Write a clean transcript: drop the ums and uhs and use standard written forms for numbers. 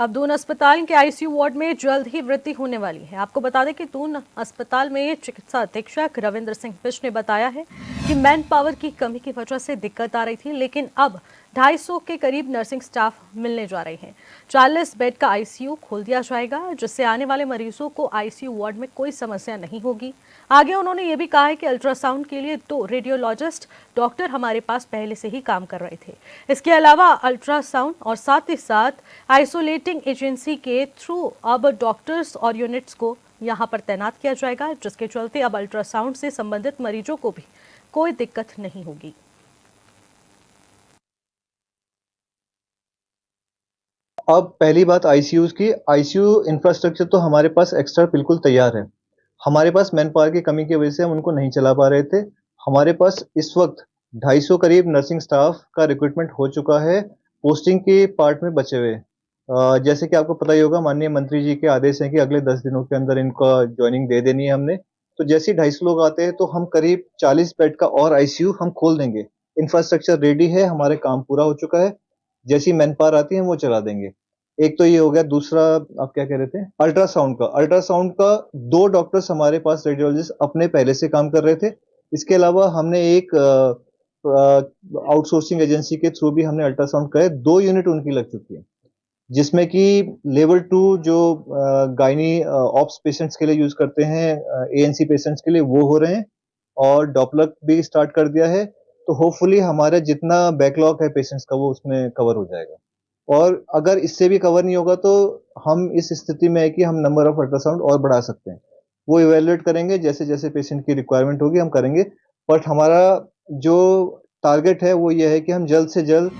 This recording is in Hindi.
अब दून अस्पताल के आईसीयू वार्ड में जल्द ही वृद्धि होने वाली है। आपको बता दें कि दून अस्पताल में चिकित्सा अधीक्षक रविंद्र सिंह बिष्ट ने बताया है कि मैन पावर की कमी की वजह से दिक्कत आ रही थी, लेकिन अब 250 के करीब नर्सिंग स्टाफ मिलने जा रहे हैं। 40 बेड का आईसीयू खोल दिया जाएगा, जिससे आने वाले मरीजों को आईसीयू वार्ड में कोई समस्या नहीं होगी। आगे उन्होंने ये भी कहा है कि अल्ट्रासाउंड के लिए 2 रेडियोलॉजिस्ट डॉक्टर हमारे पास पहले से ही काम कर रहे थे। इसके अलावा अल्ट्रासाउंड और साथ ही साथ आइसोलेटिंग एजेंसी के थ्रू अब डॉक्टर्स और यूनिट्स को यहां पर तैनात किया जाएगा, जिसके चलते अब अल्ट्रासाउंड से संबंधित मरीजों को भी कोई दिक्कत नहीं होगी। अब पहली बात आईसीयूज की, आईसीयू इंफ्रास्ट्रक्चर तो हमारे पास एक्स्ट्रा बिल्कुल तैयार है। हमारे पास मैन पावर की कमी की वजह से हम उनको नहीं चला पा रहे थे। हमारे पास इस वक्त 250 करीब नर्सिंग स्टाफ का रिक्रूटमेंट हो चुका है, पोस्टिंग के पार्ट में बचे हुए। जैसे कि आपको पता ही होगा, माननीय मंत्री जी के आदेश हैं कि अगले 10 दिनों के अंदर इनका ज्वाइनिंग दे देनी है हमने। तो जैसे ही 250 लोग आते हैं तो हम करीब 40 बेड का और आईसीयू हम खोल देंगे। इंफ्रास्ट्रक्चर रेडी है, हमारे काम पूरा हो चुका है। जैसी मैन पावर आती है हम वो चला देंगे। एक तो ये हो गया। दूसरा, आप क्या कह रहे थे? अल्ट्रासाउंड का 2 डॉक्टर्स हमारे पास रेडियोलॉजिस्ट अपने पहले से काम कर रहे थे। इसके अलावा हमने एक आउटसोर्सिंग एजेंसी के थ्रू भी हमने अल्ट्रासाउंड का 2 यूनिट उनकी लग चुकी है, जिसमें कि लेवल 2 जो गायनी ऑप्स पेशेंट्स के लिए यूज करते हैं, एएनसी पेशेंट्स के लिए, वो हो रहे हैं। और डॉपलर भी स्टार्ट कर दिया है। तो होपफुली हमारा जितना बैकलॉग है पेशेंट्स का वो उसमें कवर हो जाएगा। और अगर इससे भी कवर नहीं होगा तो हम इस स्थिति में है कि हम नंबर ऑफ अल्ट्रासाउंड और बढ़ा सकते हैं। वो इवेल्युएट करेंगे, जैसे जैसे पेशेंट की रिक्वायरमेंट होगी हम करेंगे। बट हमारा जो टारगेट है वो ये है कि हम जल्द से जल्द